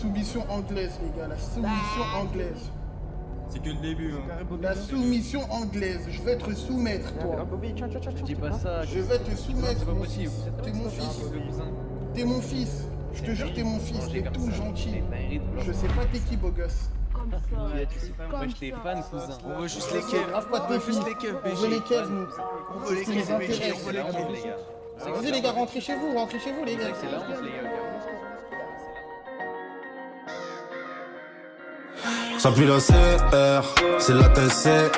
soumission anglaise, les gars, la soumission anglaise. C'est que le début. Hein. La soumission anglaise. Je vais te soumettre, toi. Dis pas ça. Je vais te soumettre, c'est pas mon possible. fils. T'es mon fils. cousin. T'es mon fils. Je te jure, t'es mon fils. T'es tout gentil. Je sais pas t'es qui, beau gosse. Comme ça. Moi j'étais fan, cousin. On veut juste les keufs. Grave pas de tes filles. On veut les keufs, nous. On veut les C'est ce qui nous keufs, BG. intéresse. On veut les keufs. Vas-y, les gars, rentrez chez vous, les gars. C'est la honte, les gars. Ça pue la CR, c'est la TCR.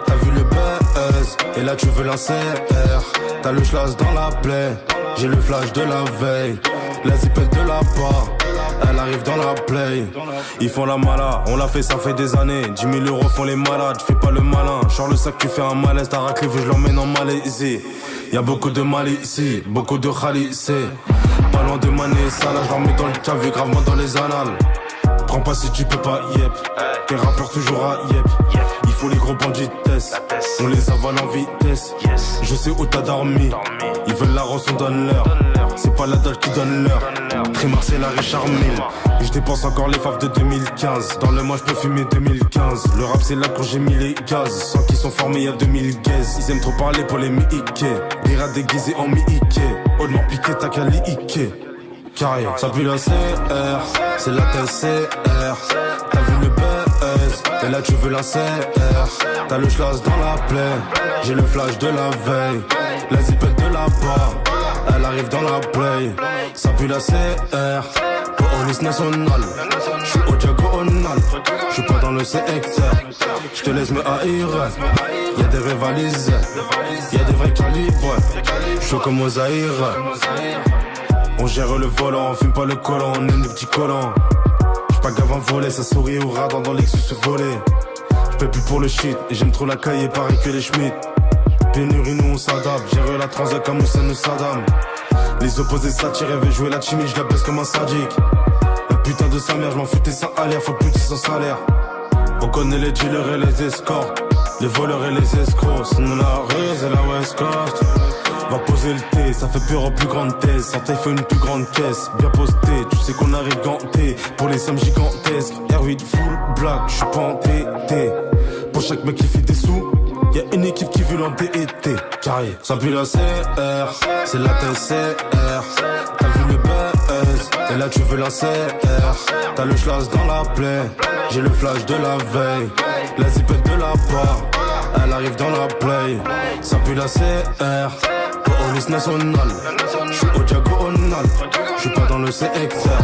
T'as vu le buzz, et là tu veux la CR. T'as le schlass dans la plaie, j'ai le flash de la veille. La zipette de la part, elle arrive dans la play. Ils font la mala, on l'a fait, ça fait des années. 10 000 euros font les malades, fais pas le malin. Genre le sac, tu fais un malaise, t'as raclé, je l'emmène en Malaisie. Y'a beaucoup de mal ici, beaucoup de khalissés. Pas loin de Mané, ça là, je leur mets dans le cavier, gravement dans les annales. Prends pas si tu peux pas, yep. Tes rappeurs toujours à yep. Il faut les gros bandits test. On les avale en vitesse. Je sais où t'as dormi. Ils veulent la rançon, donne leur. C'est pas la dalle qui donne l'heure. Trimar c'est la Richard Mille. Et je dépense encore les faves de 2015. Dans le mois je peux fumer 2015. Le rap c'est là quand j'ai mis les gaz. Sans qu'ils sont formés y'a 2000 gaz. Ils aiment trop parler pour les mi-Ike. Des rats déguisés en mi-Ike. Haudement piqué t'as qu'à li-Ike. Carré, ça pue la CR, c'est la TCR. T'as vu le buzz, et là tu veux la CR. T'as le schlass dans la plaie, j'ai le flash de la veille. La zipette de la barre, elle arrive dans la play. Ça pue la CR, police nationale. J'suis au diagonal, j'suis pas dans le secteur. J'te laisse me haïr, y'a des rivalisés, y'a des vrais calibres. J'suis comme aux Zaïre. On gère le volant, on fume pas le collant, on aime les petits collants. J'suis pas gave en voler, ça sourit au radar dans Lexus volé. J'paie plus pour le shit, et j'aime trop la caille, pareil que les Schmitt. Pénurie, nous on s'adapte, gère la transac comme Hussein ou Saddam. Les opposés s'attirent, elle veut jouer la timide, je la baisse comme un sadique. La putain de sa mère, je m'en foutais sans alerte, faut buter son salaire. On connaît les dealers et les escorts, les voleurs et les escrocs. Sinon la rue, c'est la West Coast. Va poser le thé, ça fait peur en plus grande thèse. Sortez, faut une plus grande caisse, bien posté. Tu sais qu'on arrive ganté pour les sommes gigantesques. R8 full black, j'suis pas entêté. Pour chaque mec qui fait des sous, y'a une équipe qui veut l'entêter. Carré, ça pue la CR, c'est la TCR. T'as vu le buzz, et là tu veux la CR. T'as le schlass dans la plaie, j'ai le flash de la veille. La zipette de la part, elle arrive dans la play. Ça pue la CR, police nationale. J'suis au diagonal, j'suis pas dans le secteur.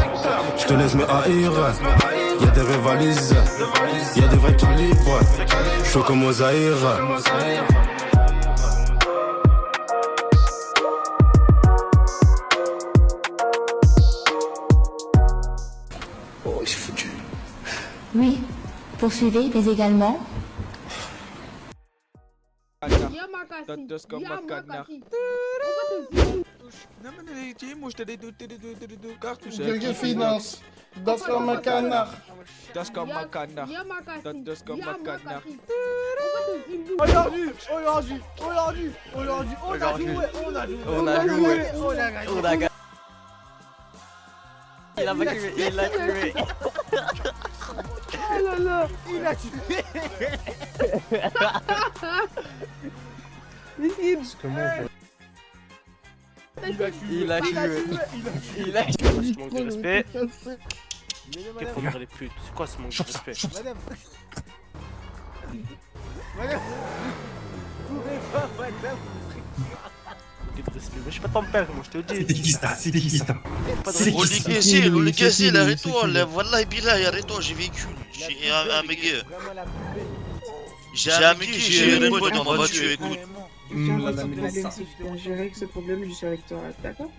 J'te laisse me haïr, y'a des rivalisés, y'a des vrais calibres. J'suis comme aux Zaïre. Oh, il s'est foutu. Oui, poursuivez, mais également. Gege finance, das comme un canard. Das comme un canard. Das comme un canard. Aujourd'hui, on a joué, on a gagné. Il a pas tué, il l'a tué. Oh là là, il a tué. Il a tué. Il a tué. Ce manque de respect. Qu'est-ce faut faire les putes? C'est quoi ce manque de respect? Madame. Madame. Courez pas, madame. Manque de respect. Moi je suis pas ton père, moi je te dis. C'est qui ça? Le Kazil, arrête-toi, Wallah Billah, arrête-toi, j'ai vécu. J'ai un méga. J'ai un méga, j'ai un pote dans ma voiture, écoute. Je règle ce problème, je suis avec toi, d'accord?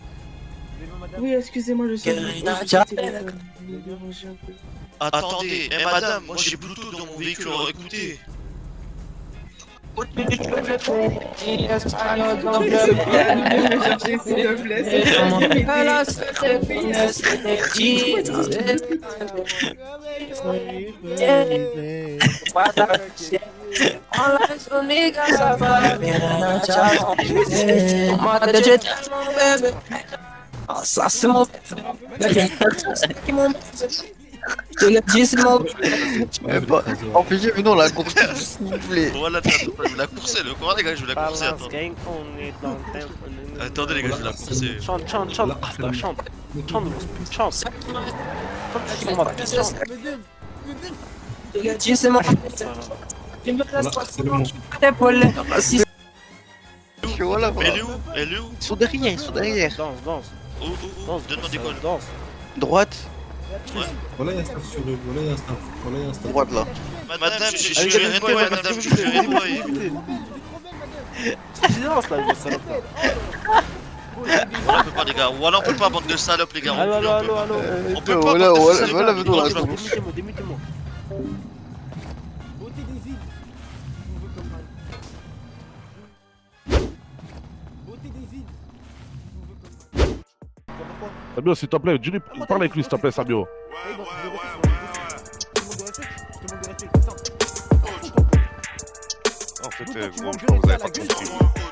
Oui, excusez-moi, je suis Attendez, madame, moi j'ai Bluetooth dans mon véhicule, alors écoutez. Ça c'est mon... Je te l'ai dit, c'est mon... Empêchez, mais non, la course, s'il vous plaît. Voilà, je vais la courser, le courant, les gars, je vais la courser, Balance attends. gang, on est dans le temple. Attendez, les gars, je vais la courser. Chante, chante, chante. Ah, bah, chante. Chante, grosse pute, chante. Chante, tu sur ma pute, chante. Je te l'ai dit, c'est mon... Voilà, Elle est où? Elle est où? Ils sont derrière, ils sont derrière. Danse, danse. Où? Danse, Donne-moi des danse, cols. danse. Droite, Voilà, il y a un staff sur eux. Voilà, il y a un staff. Voilà, il y a un staff. droite là. Madame, je suis Allez, ready boy, allez, madame, allez, je suis allez, ready boy. Silence, là, grosse salope, là. Voilà, on peut pas, les gars. Voilà, on peut pas, bande de salopes, les gars. Allô, allô, allô, allô. On peut pas, Voilà, bande de voilà, salopes, voilà, les venons gars. là. Démutez-moi, démutez-moi. Beauté des îles. Je vous veux comme Beauté des îles. Je vous veux comme Sabio, s'il te plaît, dis-lui, parle avec lui, s'il te plaît, Sabio. Je te demande de respect. Je te demande de respect. Comme ça. En fait, gros, je crois que vous avez pas compris.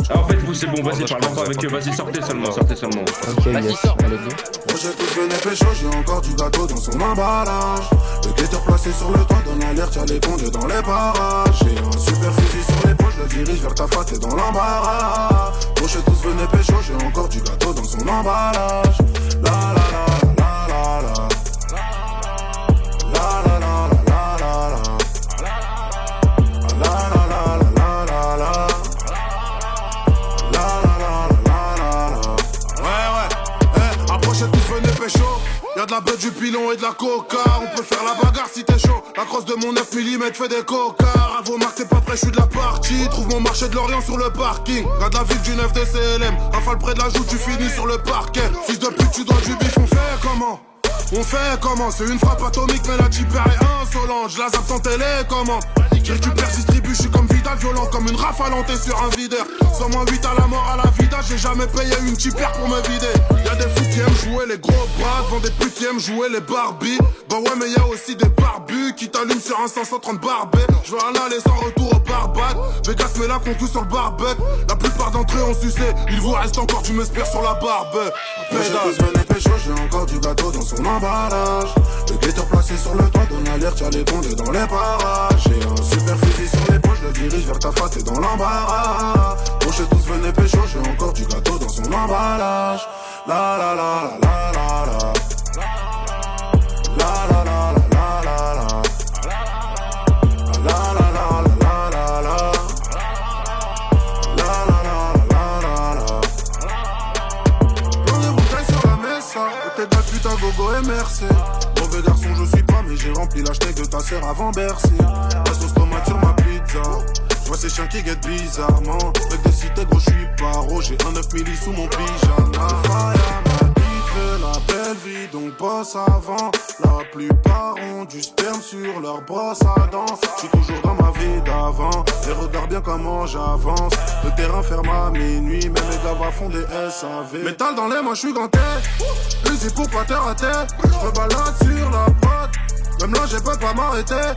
Ah, en fait, vous, c'est bon, vas-y, parle pas avec eux. Vas-y, sortez seulement, sortez seulement. Ok, yes, allez go. Projet tous venez pécho, j'ai encore du gâteau dans son emballage. Le guetteur placé sur le toit donne l'alerte, y'a les condés dans les parages. J'ai un super fusil sur l'épaule, je le dirige vers ta face, t'es dans l'embarras. Projet tous venez pécho, j'ai encore du gâteau dans son emballage. La la la la la la. La la la la la la. La la la la la la. La la la la la la. Ouais, approchez tous, venez pécho. Y'a de la bête, du pilon et de la coca. On peut faire la bagarre si t'es chaud. La crosse de mon 9 mm fait des cocards. À vos marques, t'es pas prêt, je suis de la partie. Trouve mon marché de l'Orient sur le parking. Garde la ville du 9 DCLM. Rafale près de la joue, tu finis sur le parquet. Fils de pute, tu dois du bif, on fait comment? On fait comment? C'est une frappe atomique, mais la tipper est insolente. Je la zappe sans télécommande. Je récupère, distribue, je suis comme Vidal, violent comme une rafale, on t'es sur un videur. Sans moins 8 à la mort à la vida, j'ai jamais payé une tipper pour me vider. Y'a des fous qui aiment jouer les gros bras, devant des putes qui aiment jouer les Barbies. Bah ouais, mais y'a aussi des barbus qui t'allument sur un 530 barbé. Je vais en aller sans retour au Barbade. Vegas met la concu sur le barbecue. La plupart d'entre eux ont sucé, il vous reste encore du mespère sur la barbe. Venez pécho, j'ai encore du gâteau dans son emballage. Le guetteur placé sur le toit donne l'alerte, y'a les condés dans les parages. J'ai un super fusil sur l'épaule, je le dirige vers ta face, t'es dans l'embarras. Proche tous venez pécho, j'ai encore du gâteau dans son emballage. La la la la la la la. La la la la la la. La la la la la la. La la la la la la. On est bouteille sur la messe, peut-être la pute à gogo et merci. Mauvais garçon je suis pas, mais j'ai rempli l'hashtag de ta sœur avant Bercy. La sauce tomate sur ma pizza. Je vois ces chiens qui guettent bizarrement. Mec de cité gros, je suis paro. J'ai un 9 milli sous mon pyjama. Fire m'a dit que la belle vie, donc bosse avant. La plupart ont du sperme sur leur brosse à dents. Je suis toujours dans ma vie d'avant. Et regarde bien comment j'avance. Le terrain ferme à minuit, même les gars font des SAV. Métal dans les mains, je suis ganté. Usi pour pas terre à terre. Je me balade sur la prod. Même là, j'ai pas m'arrêter.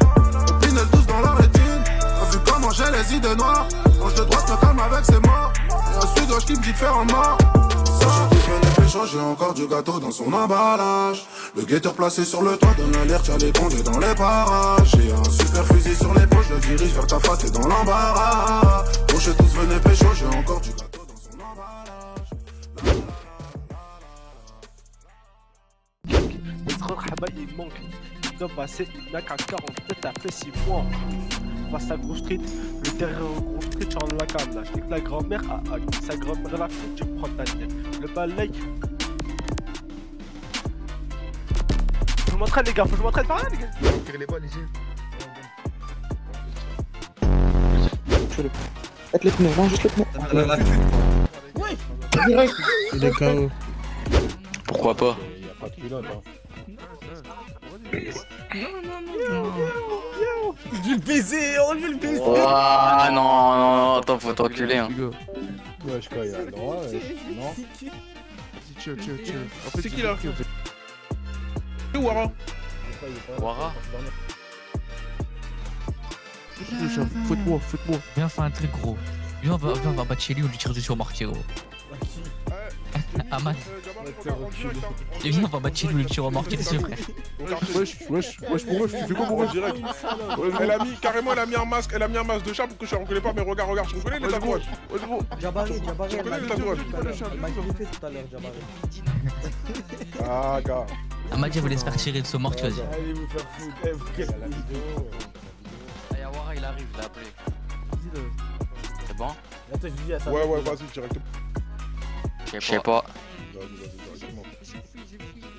Copine, elle douce dans la rétine. T'as vu comment j'ai les idées noires. Quand de droite, me calme avec ses morts. Et un sud-ouest qui me dit de faire en mort. Sacha qui fait les péchos, j'ai encore du gâteau dans son emballage. Le guetteur placé sur le toit donne l'alerte, y'a les condés dans les parages. J'ai un super fusil sur l'épaule, je le dirige vers ta face, t'es dans l'embarras. Proche tous venez pécho, j'ai encore du gâteau dans son emballage. Il manque. Il doit passer une mec à 47 à fait 6 mois. Passe à Gros Street, le terrain en Gros Street, je suis en la cam là. Je dis que la grand-mère, sa grand-mère la fout, tu prends ta tête. Le balai. Faut que je m'entraîne les gars, faut que je m'entraîne par là les gars. Tire les balles ici. Faites les pneus, non, juste les pneus. Ouais. Direct. Il est KO. Pourquoi pas? Il n'y a pas de pilote, hein. Je vais le baiser, on va le baiser. Ah non, non, attends, faut t'enculer hein. Wesh, quoi, il y a le droit, non. C'est qui là? C'est Wara. Wara. Fouette-moi. Viens faire un truc gros. Viens on va battre chez lui, on lui tire dessus au marqué gros. Ahmad. Et viens, on va battre chez nous le petit remorqué dessus, frère. Wesh, pour wesh, tu fais quoi pour wesh direct? Elle a mis un masque de chat pour que je ne reconnais pas, mais regarde, je reconnais les tatouages. Wesh gros. Jabari, Je reconnais les tatouages. elle m'a griffé tout à l'heure, Jabari. Ah, gars. Ahmad, je vous laisse faire tirer de ce mort, tu vas dire. Allez vous faire foutre. Ayawara, il arrive, il a appelé. C'est bon? Attends, je dis à ça. Ouais, vas-y, directement. Je sais pas.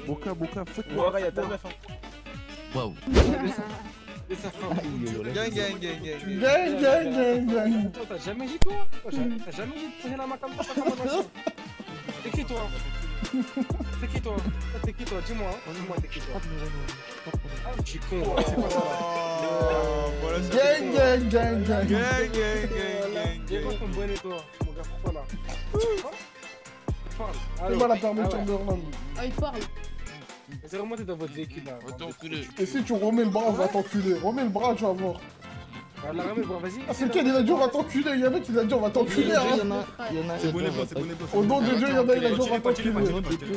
Boka, Ouara, y'a ta meuf. Waouh. Gang. Toi, t'as jamais dit quoi? T'as jamais dit de poser la main comme ça, T'es qui toi? T'es qui toi? Dis-moi, t'es qui toi? Ah, tu es con, c'est pas ça. Gang. Viens voir ton bonnet, toi. Mon gars, pourquoi là? Parle. Fais-moi la permission de Orlando. Ah, il parle. C'est remonté dans votre véhicule là. Et si tu remets le bras, on va t'enculer. Remets le bras, tu vas voir. Alors, remets le bras, vas-y. Ah, c'est lequel? Il a dit on va t'enculer. Il y a un mec qui a dit on va t'enculer. Hein. C'est bonnet bleu. Au nom de Dieu, il y en a, il a dit on va t'enculer.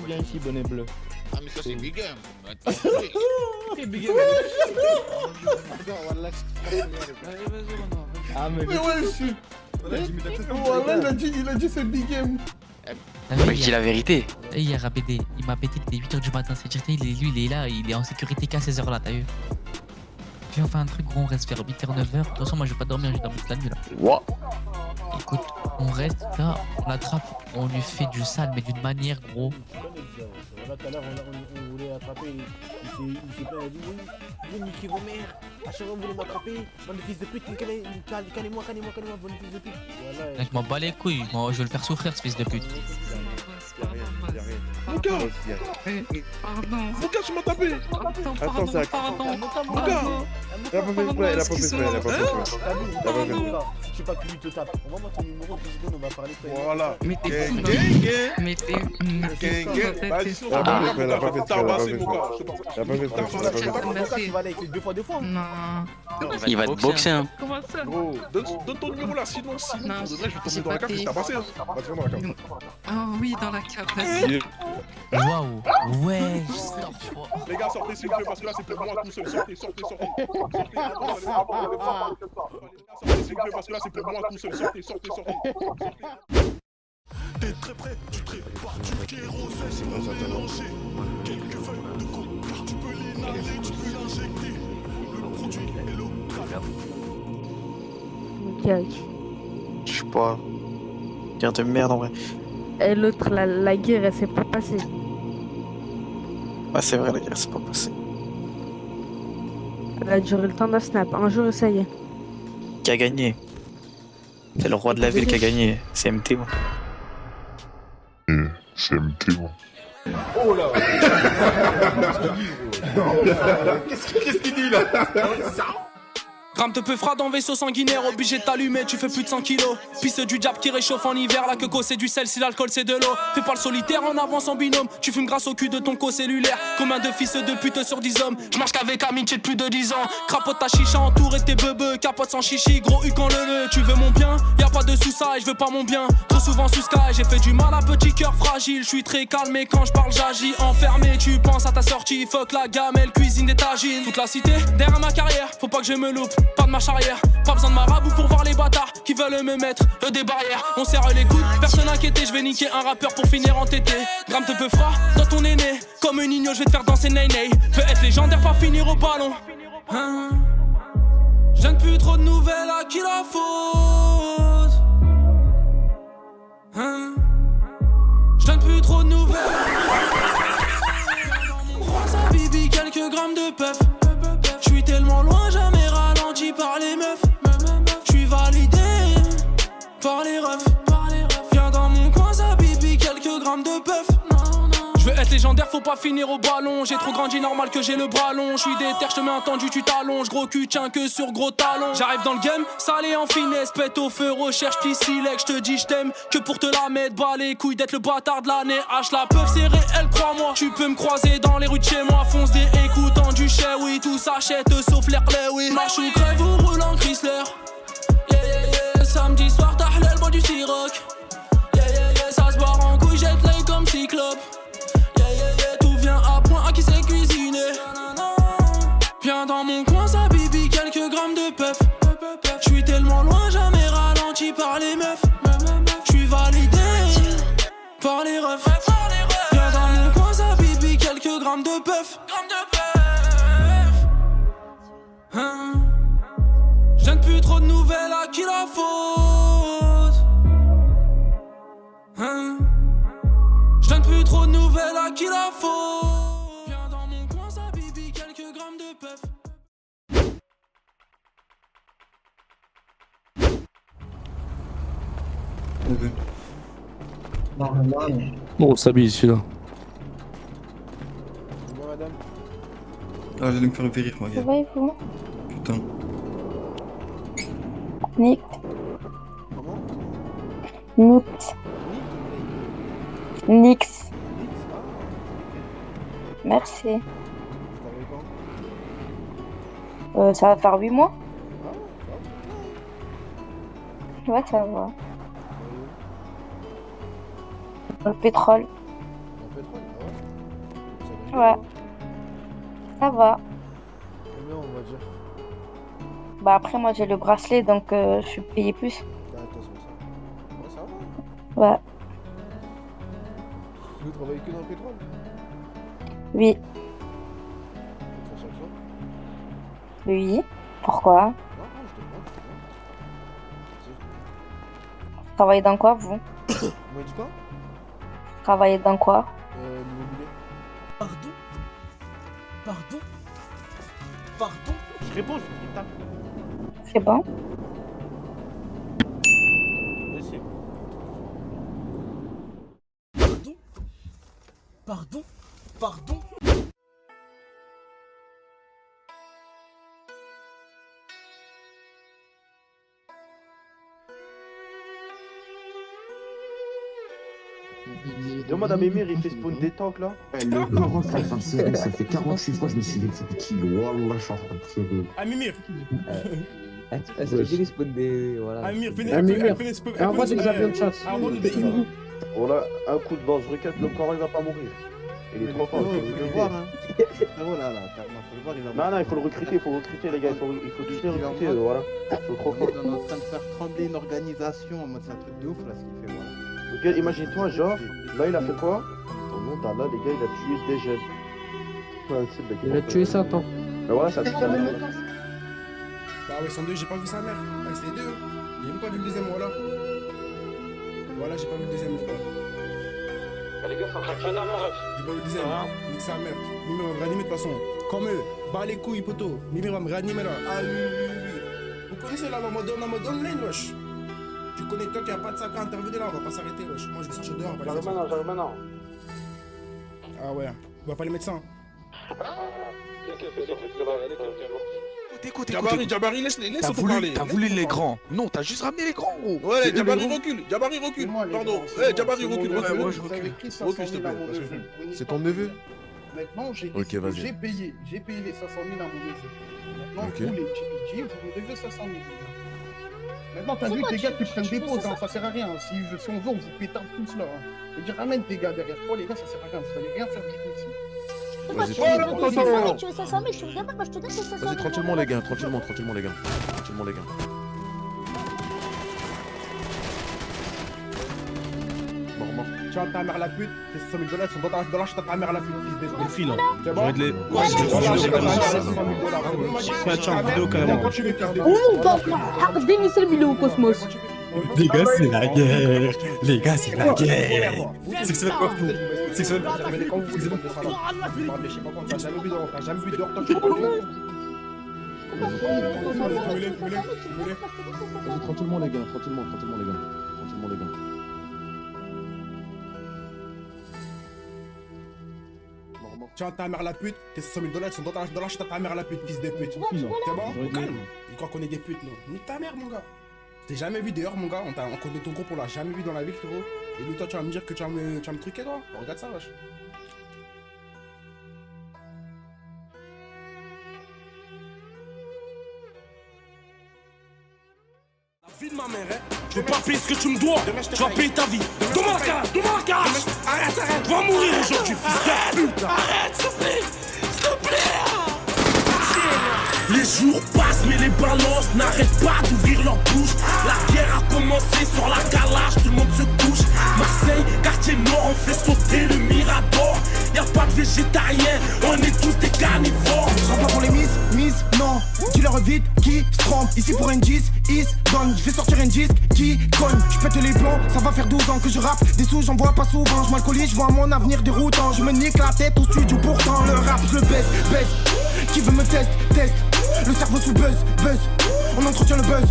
Viens ici, bonnet bleu. Ah, mais ça, c'est Big Game. Ok, Big Game. Ah, mais Mais ouais, voilà, il a dit c'est Big Game. Je dis la vérité. Hier, APD, il m'a pété dès 8h du matin. C'est-à-dire, il est là, il est en sécurité qu'à 16h là, t'as vu? Viens, on fait un truc gros, on reste vers 8h, 9h. De toute façon, moi, je vais pas dormir, je vais dormir toute la nuit là. What? Écoute, on reste là, on l'attrape, on lui fait du sale, mais d'une manière, gros. Là, tout à l'heure, on voulait l'attraper. Il s'est pas dit oui, vous niquez vos mères. À chaque fois, vous voulez m'attraper. Bande de fils de pute, calmez-moi, bande de fils de pute. Voilà. Mec, m'en bats les couilles, moi, je vais le faire souffrir, ce fils de pute. Mon gars, tu m'as tapé. Attends, ça. Mon gars. Il a pas fait exprès. Je sais pas que lui te tape. On va mettre ton numéro, 2 secondes, on va parler. Voilà. Mais t'es fou, mais t'es... Il a pas fait Tu vas aller avec 2 fois. Non. Il va te boxer, hein. Comment ça? Gros, donne ton numéro là, sinon, Non, je vais tomber dans la cave, je vais tabasser, hein. Vas-y, viens dans la cave. Oh oui, dans la cave, vas-y. Waouh, ouais, stop. Les gars, sortez s'il vous plaît, parce que là, c'est pour moi tout seul. Sortez. Sortez s'il vous plaît, parce que là, c'est pour moi tout seul. Sortez. T'es très près, tu prépares, tu kérosé, c'est bon, ça t'a lancé. Quelques feuilles de coke, tu peux l'inhaler, tu peux l'injecter. Le produit est l'eau. Je sais pas. Guerre de merde en vrai. Et l'autre, la guerre, elle s'est pas passée. Ouais, c'est vrai, la guerre s'est pas passée. Elle a duré le temps d'un snap. Un jour, ça y est. Qui a gagné? C'est le roi de la ville qui a gagné. C'est MTO. C'est MTO. Oh là. Qu'est-ce qu'il dit là? Grame te peu fera dans vaisseau sanguinaire, obligé de t'allumer, tu fais plus de 100 kilos. Pisse du diable qui réchauffe en hiver, la queue c'est du sel, si l'alcool c'est de l'eau. Fais pas le solitaire en avance en binôme, tu fumes grâce au cul de ton co-cellulaire. Combien de fils de pute sur 10 hommes, je marche qu'avec amitié de plus de 10 ans. Crapote ta chicha entouré de tes beubeux, capote sans chichi, gros U quand le. Tu veux mon bien, y'a pas de sous-ça et je veux pas mon bien. Trop souvent sous sky, j'ai fait du mal à petit cœur fragile. Je suis très calme et quand je parle j'agis. Enfermé, tu penses à ta sortie, fuck la gamelle, cuisine des tagines. Toute la cité, derrière ma carrière, faut pas que je me loupe. Pas de marche arrière, pas besoin de marabout pour voir les bâtards qui veulent me mettre des barrières. On serre les coudes, personne inquiété, je vais niquer un rappeur pour finir en tété. Gramme te peu froid dans ton aîné, comme une igno, je vais te faire danser nay-nay. Veux être légendaire, pas finir au ballon. Hein? Je donne plus trop de nouvelles à qui la faute. Hein? Je donne plus trop de nouvelles. Croise à Bibi, quelques grammes de puff. J'suis tellement loin, jamais ralenti par les meufs. J'suis validé par les refs. Viens dans mon coin, ça Bibi, quelques grammes de puff. Je veux être légendaire, faut pas finir au ballon. J'ai trop grandi, normal que j'ai le bras long. J'suis déter, j'te mets un tendu, tu t'allonges. Gros cul, tiens que sur gros talons. J'arrive dans le game, salé en finesse. Pète au feu, recherche pissilec. J'te dis j't'aime que pour te la mettre. Bas les couilles d'être le bâtard de l'année. H la peuf, c'est réel, crois-moi. Tu peux me croiser dans les rues de chez moi. Fonce des écoutants du chais, oui. Tout s'achète sauf l'air clé, oui. Marche ou crève ou roule en Chrysler. Yeah, yeah, yeah. Samedi soir, t'as l'aile, bois du Ciroc. Yeah, yeah, yeah. Ça se barre en couille, jette l'œil comme Cyclope. refs. Viens dans mon coin, ça bibi, quelques grammes de bœuf. Hein? Je donne plus trop de nouvelles, à qui la faute? Hein? Je donne plus trop de nouvelles, à qui la faute? Viens dans mon coin, ça bibi, quelques grammes de bœuf. Oh, Sabi, celui-là. Bonjour madame. Ah, j'allais me faire périr, moi, Ça gars. va et vous? Putain. Nick. Comment? Nix. Nix. Merci. T'as vu quand? Ça va faire 8 mois? Ouais, ça va. Le pétrole. Le pétrole, Ouais. Ça va. Combien on va dire? Bah après moi j'ai le bracelet donc je suis payé plus. Attention ça. Ouais, ça va. Ouais. Vous travaillez que dans le pétrole? Oui. Ça chaque fois? Oui. Pourquoi? Non, je demande. Travaillez dans quoi vous? Vous m'avez dit quoi? Travaillez dans quoi? L'immobilier. Pardon? Pardon? Pardon? Je réponds, je tape. C'est bon? Merci. Pardon? Pardon? Pardon? Demande à Mémir, il fait spawn des tanks là. Le Coran, ça fait une série, ça fait 48 fois que je me suis fait des kilos. Wallah, je suis en train de tirer. Ah, Mimir! Est-ce que j'ai les spawn des. Voilà. Ah, Mimir, venez spawn. Envoie des avions de chasse. Envoie-nous des hibou. Voilà, un coup de base, je requête, le Coran il va pas mourir. Il est trop fort. Il faut le voir, hein. Frérot, là, carrément, faut le voir, il va. Non, il faut le recruter, les gars, il faut tous les recruter, voilà. C'est trop fort. On est en train de faire trembler une organisation en mode c'est un truc de ouf là ce qu'il fait, voilà. Ok, imagine-toi, genre, là il a fait quoi? On monte à là, les gars, il a tué des jeunes. Ouais, c'est le Il a tué Satan. Mais voilà, ça fait ça. Bah ouais, ils sont deux, j'ai pas vu sa mère. Ouais, c'est les deux. J'ai même pas vu le deuxième, voilà. Voilà, j'ai pas vu le deuxième, les gars. Les gars, c'est en train de faire un ref. J'ai pas vu le deuxième. Nique sa mère. Mimir va me réanimer de toute façon. Comme eux, bas les couilles, poteau. Mimir va me réanimer là. Ah oui, oui, oui, oui. Vous connaissez là, en mode online, wesh. Tu connais toi qui a pas de sac à intervenir là, on va pas s'arrêter, wesh. Moi je vais sortir dehors. J'arrive maintenant. Ah ouais, on va pas les médecins. Écoute, Jabari, laisse-les parler. T'as voulu les grands. Non, t'as juste ramené les grands, gros. Ouais, Jabari recule, pardon. Jabari recule, moi je recule. Recule, s'il te plaît. C'est ton neveu? Maintenant, j'ai payé les 500 000 à mon neveu. Maintenant, Ok. vous les GBG, vous me devez 500 000. Maintenant, t'as vu tes gars qui prennent des pauses, hein, ça sert à rien. Si on veut, on vous pétard tous là. Je veux dire, ramène tes gars derrière toi, les gars, ça sert à rien. Vous allez rien faire du tout ici. Vas-y, Tu veux 500 000, tu veux bien, moi je te donne tes 500 000. Vas-y, tranquillement les gars, tranquillement les gars. Mort. Tu vois ta mère la pute, tes 500 000 $, sont dans la chute à ta mère la pute, fils de. Le fil, hein. C'est bon? J'aurais de les. Ouais, je Fais un chat en vidéo carrément. Oh, bah, dénissez le milieu au cosmos. Les gars, c'est la guerre. Les gars, c'est la guerre. C'est que ça va pas fou. C'est que ça va pas Mais quand vous voulez, ça là. Mais je sais pas quand t'as jamais vu dehors, toi, tu peux pas. Vas-y, tranquillement les gars. Tu vois ta mère la pute, tes 500 000 $, sont dans la chute à ta mère la pute, fils de pute. C'est bon? Calme. Il croit qu'on est des putes, nous. Nique ta mère, mon gars. T'es jamais vu dehors, mon gars. On connaît ton groupe, on l'a jamais vu dans la ville, frérot. Et lui, toi, tu vas me dire que tu vas me truquer, toi. Regarde ça, wesh. La vie de ma mère, hein. Je veux pas payer ce que tu me dois. Tu vas payer ta vie. Demande la cage. Arrête. Tu vas mourir aujourd'hui, fils de pute. Arrête, s'il te plaît. Les jours passent mais les balances n'arrêtent pas d'ouvrir leur bouche. La guerre a commencé sur la calage, tout le monde se couche. Marseille, quartier nord, on fait sauter le mirador. Y'a pas de végétarien, on est tous des carnivores. Je rentre pas pour les miss, non. Dis-leur vite qui se trompe. Ici pour un 10, is done. Je vais sortir un disque qui cogne. Je pète les plombs, ça va faire 12 ans que je rappe. Des sous, j'en vois pas souvent. Je m'alcoolise, je vois mon avenir déroutant. Je me nique la tête au studio, pourtant le rap, je le baisse. Qui veut me test. Le cerveau sous buzz. On entretient le buzz.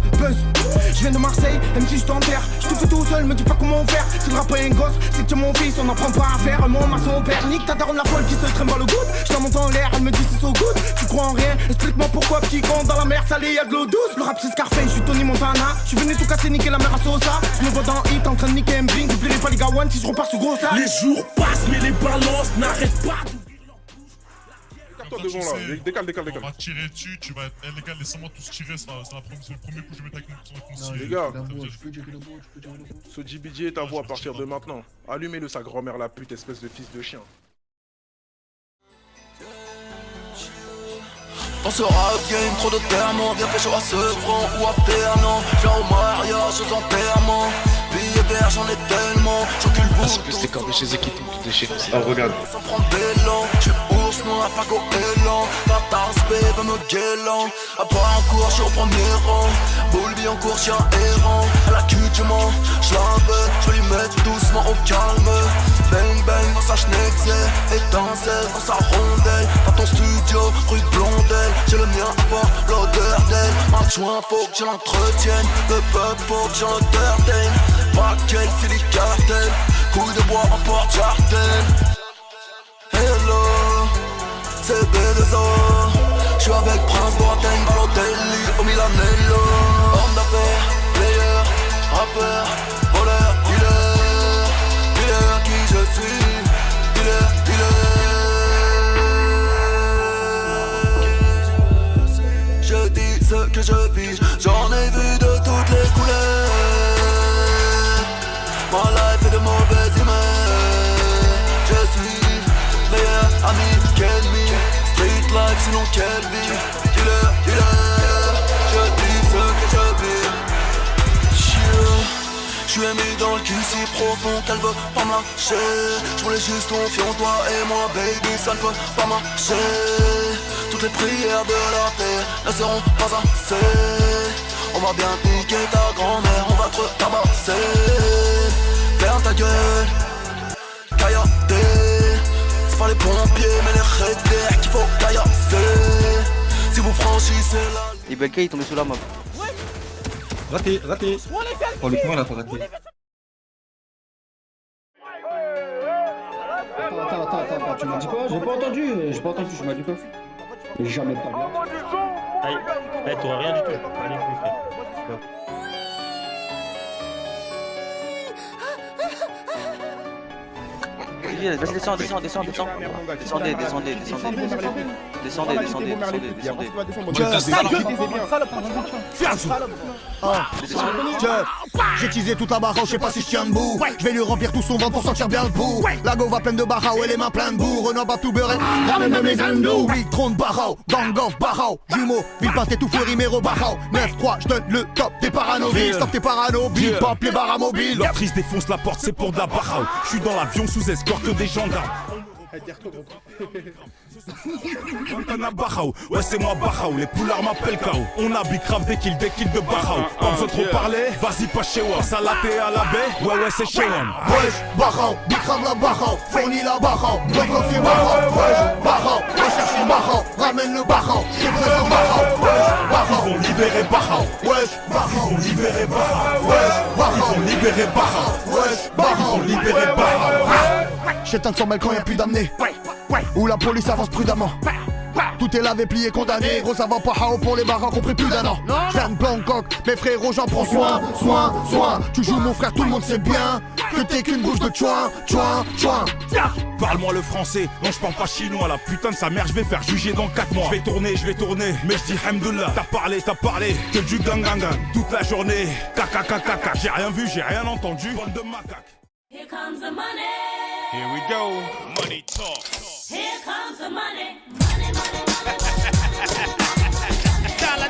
Je viens de Marseille, même si je t'enterre. Je te fais tout seul, me dis pas comment faire. Si le rap est un gosse, c'est que tu es mon fils, on n'apprend pas à faire. Mon maçon père, nique ta daronne la folle qui se traîne dans le goutte. Je monte en l'air, elle me dit c'est so good. Tu crois en rien, explique-moi pourquoi petit con dans la mer salée y'a de l'eau douce. Le rap c'est Scarface, je suis Tony Montana. Je suis venu tout casser, niquer la mer à Sosa. Je me vois dans Hit en train de niquer un bring. N'oublierai pas les gars one si je repars sur gros ça. Les jours passent mais les balances n'arrêtent pas. Devant là, décale. On va tirer dessus, tu vas être. Eh les gars, laissez-moi tous tirer, c'est le premier coup que je vais mettre avec mon Les gars, ce GBG est à vous à partir de maintenant. Allumez-le, sa grand-mère la pute, espèce de fils de chien. On se rap game, trop de termes, viens pécho à Sevran ou à Ternan. Viens au mariage, aux enterrements. Billets verts, j'en ai tellement. J'encule vous. Parce que c'était quand chez eux qui t'ont tout déchiré. Ah, regarde. Sans prendre d'élan, j'suis ours noir, pas goéland. La tasse veut me guélant. À part en cours, j'suis au premier rang. Boulby en cours, chien errant. À la cul du mans, j'la veux. J'veux lui mettre doucement au calme. Bang bang dans sa schneckse. Étincelle dans sa rondelle. Dans ton studio, rue de Blondel. J'ai le mien à voir l'odeur d'elle. Adjoint, faut que je l'entretienne. Le peuple, faut que j'en entertaine. Pas quel, c'est les cartels. Couille de bois en porte-jardin. Hello, c'est B2O. J'suis avec Prince Boateng, Balotelli, au Milanello. Homme d'affaires, player, rappeur, voleur, dealer, qui je suis, dealer. Je dis ce que je vis, j'en ai vu de toutes les couleurs. Ma life est de mauvaise humeur. Je suis meilleur ami qu'ennemi. Street life sinon quelle vie. Dealer, je dis ce que je vis. J'suis mis dans le cul si profond qu'elle veut pas marcher. J'voulais juste confier en toi et moi baby, ça ne peut pas marcher. Toutes les prières de la terre ne seront pas assez. On va bien piquer ta grand-mère, on va te tabasser. Ferme ta gueule, caillardé. C'est pas les pompiers mais les rédères qu'il faut caillasser. Si vous franchissez la... Et Belka il est tombé sous la mob. Raté. Oh le point là, t'as raté. Attends, tu m'as dit quoi? J'ai pas entendu, tu m'as dit quoi? Jamais pas bien. Aïe, t'auras rien du tout. Allez, plus frère. Vas-y, descends. Descendez. J'ai teasé toute la barre, je sais pas si je tiens debout. Je vais lui remplir tout son ventre pour sentir bien le bout. La go va pleine de barrao et les mains pleines de boue. Renaud bat tout beurré, ramène mes hindous. Big Tron barrao, gang of barrao. Jumeau, ville pâté tout feu rimero barrao. 9-3, je donne le top des paranovies. Stop tes paranobiles, pop les barres mobiles. L'actrice défonce la porte, c'est pour de la barrao. J'suis dans l'avion sous escorte des gendarmes. Montana Barrao, ouais c'est moi Barrao, les poulards m'appellent KO. On a big grave des kills de Barrao. Pas besoin de trop parler, vas-y pas chez moi. Salaté à la baie, ouais c'est chez moi. Wesh, Barrao, big grave la Barrao. Fournis la Barrao, donc c'est Barrao. Wesh, Barrao, recherche Barrao. Ramène le Barrao, je présente Barrao. Wesh, Barrao, ils vont libérer Barrao. Wesh, Barrao, ils vont libérer Barrao. Wesh, Barrao, ils vont libérer Barrao. Wesh, Barrao, ils vont libérer Barrao. J'éteins sur mal quand y'a plus d'amener. Où la police avance prudemment. Tout est lavé, plié, condamné. Gros ça va pas hao pour les barres compris plus d'un an. J'viens de Bangkok, mes frérots j'en prends soin. Tu joues mon frère, tout le monde sait bien que t'es qu'une bouche de chouin. Parle-moi le français, non je parle pas chinois. La putain de sa mère je vais faire juger dans 4 mois. Je vais tourner, mais je dis hamdoullah. T'as parlé, que du gang toute la journée. Caca, j'ai rien vu, j'ai rien entendu. Bande de macaques. Here comes the money. Here we go. Money talk. Here comes the money. Dollar.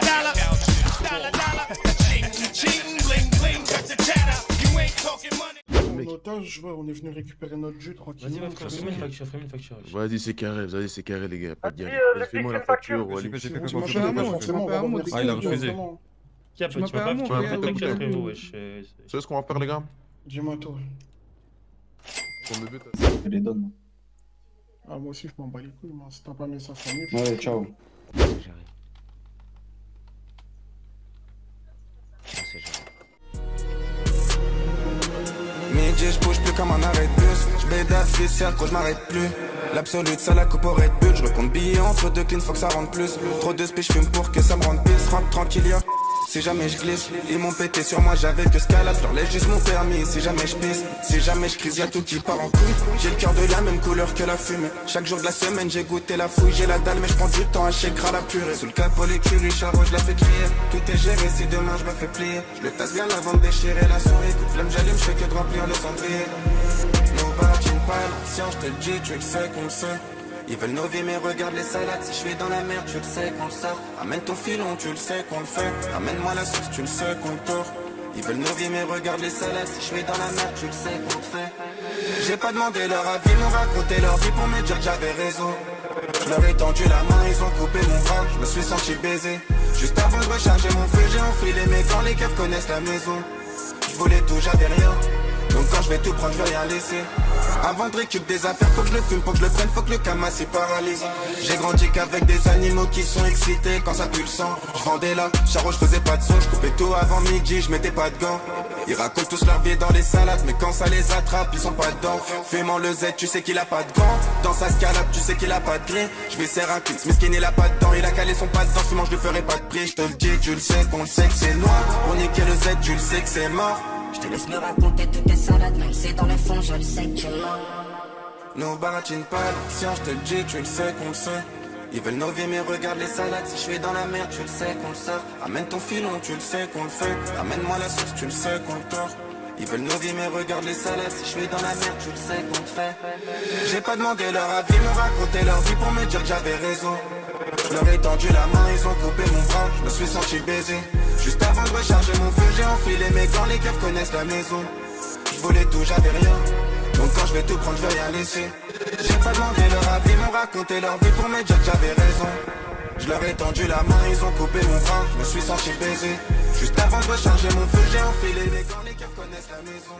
Cheating, bling, bling, got the chatter. You ain't talking money. otage, ouais, on est venu récupérer notre jus tranquillement. Vas-y, fais-moi une facture, fais-moi une facture. Vas-y, c'est carré, les gars. Pas de galère. Fais-moi la facture. Tu m'as fait un mot, forcément, on va remercier. Ah, il a refusé. Qui a pas, tu m'as pas fait facture, frérot, wesh. Tu sais ce qu'on va faire, les gars? Dis-moi toi. Je les donne. Ah, moi aussi, je m'en bats les couilles, moi. Si t'as pas mis ça, ça mieux. Ouais, ciao. Midi, je bouge plus comme un arrêt de bus. Je bédave, je cercle, je m'arrête plus. L'absolute, ça la coupe au Red Bull. Je recompte billets entre deux cleans, faut que ça rentre plus. Trop de speech, fume pour que ça me rende pisse. Rentre tranquille, ya. Si jamais je glisse, ils m'ont pété sur moi, j'avais que scalade. Je leur laisse juste mon permis. Si jamais je pisse, si jamais je crise, y'a tout qui part en couille. J'ai le cœur de la même couleur que la fumée. Chaque jour de la semaine, j'ai goûté la fouille. J'ai la dalle, mais je prends du temps à chez gras la purée. Sous le capot, l'écurie, Charo, je la fais crier. Tout est géré, si demain je me fais plier. Je le tasse bien avant de déchirer la souris. Coup de flamme, j'allume, je fais que de remplir le cendrier. Nos baratines pas l'ancien, je te le dis, tu le sais qu'on le sait. Ils veulent nos vies mais regarde les salades. Si je suis dans la merde tu le sais qu'on le sort. Ramène ton filon tu le sais qu'on le fait. Ramène-moi la sauce tu le sais qu'on le tord. Ils veulent nos vies mais regarde les salades. Si je suis dans la merde tu le sais qu'on le fait. J'ai pas demandé leur avis, m'ont raconté leur vie pour me dire que j'avais raison. Je leur ai tendu la main, ils ont coupé mon bras. Je me suis senti baiser. Juste avant de recharger mon feu j'ai enfilé mes gants. Les keufs connaissent la maison. Je voulais tout, j'avais rien. Donc quand je vais tout prendre, je vais rien laisser. Avant de récupérer des affaires, faut que je le fume, faut que je le prenne, faut que le camas s'y paralyse. J'ai grandi qu'avec des animaux qui sont excités quand ça pue le sang. Je vendais là, Charo, je faisais pas de son, je coupais tout avant midi, je mettais pas de gants. Ils racontent tous leur vie dans les salades, mais quand ça les attrape, ils sont pas dedans. Fumant le Z, tu sais qu'il a pas de gants. Dans sa scalade, tu sais qu'il a pas de gré. Je vais serrer un clic, Miskin il a pas de dents, il a calé son pas dedans, sinon je lui ferai pas de prix. Je te le dis, tu le sais qu'on le sait que c'est noir. Pour niquer le Z, tu le sais que c'est mort. Je te laisse me raconter toutes tes salades, même si dans le fond je le sais que tu mens. Nos baratines pas l'ancien, je te le dis, tu le sais qu'on le sait. Ils veulent nos vies mais regarde les salades. Si je suis dans la merde, tu le sais qu'on le sort. Ramène ton filon, tu le sais qu'on le fait. Ramène-moi la sauce, tu le sais qu'on le tord. Ils veulent nos vies mais regarde les salades. Si je suis dans la merde, tu le sais qu'on le fait. J'ai pas demandé leur avis, m'ont raconté leur vie pour me dire que j'avais raison. Je leur ai tendu la main, ils ont coupé mon bras. Je me suis senti baiser. Juste avant de recharger mon feu, j'ai enfilé mes gants. Les keufs connaissent la maison. Je voulais tout, j'avais rien. Donc quand je vais tout prendre, je vais rien laisser. J'ai pas demandé leur avis, m'ont raconté leur vie pour me dire que j'avais raison. Je leur ai tendu la main, ils ont coupé mon bras. Je me suis senti baiser. Juste avant de recharger mon feu, j'ai enfilé mes gants. Les keufs connaissent la maison.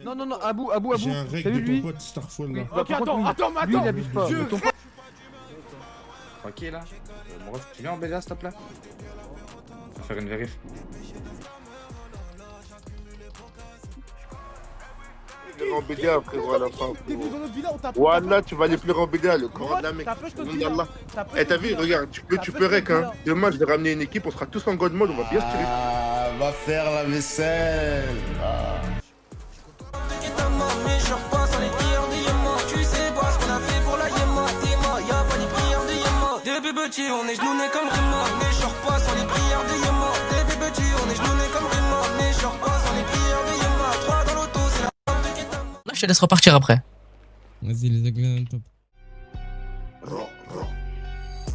Non, Abou. J'ai un règle de ton pote Starfall là. Ok, attends. Lui, il abuse pas. Ok là, mon ref, tu viens en BDA s'il te plaît? On va faire une vérif. En BDA frérot à la fin. Voilà, tu vas aller pleurer en BDA, le Coran de la mec. Eh t'as vu, regarde, tu peux rec hein. Demain je vais ramener une équipe, on sera tous en god mode, on va bien se tirer. Ah, va faire la vaisselle. Depuis petit, on est genoux comme Rima. On est short pas sans les prières de Yama. Depuis petit, on est genoux comme Rima. On est short pas sans les prières de Yama. 3 dans l'auto, c'est la femme de Ketama. Là, je te laisse repartir après. Vas-y, les aigles, top.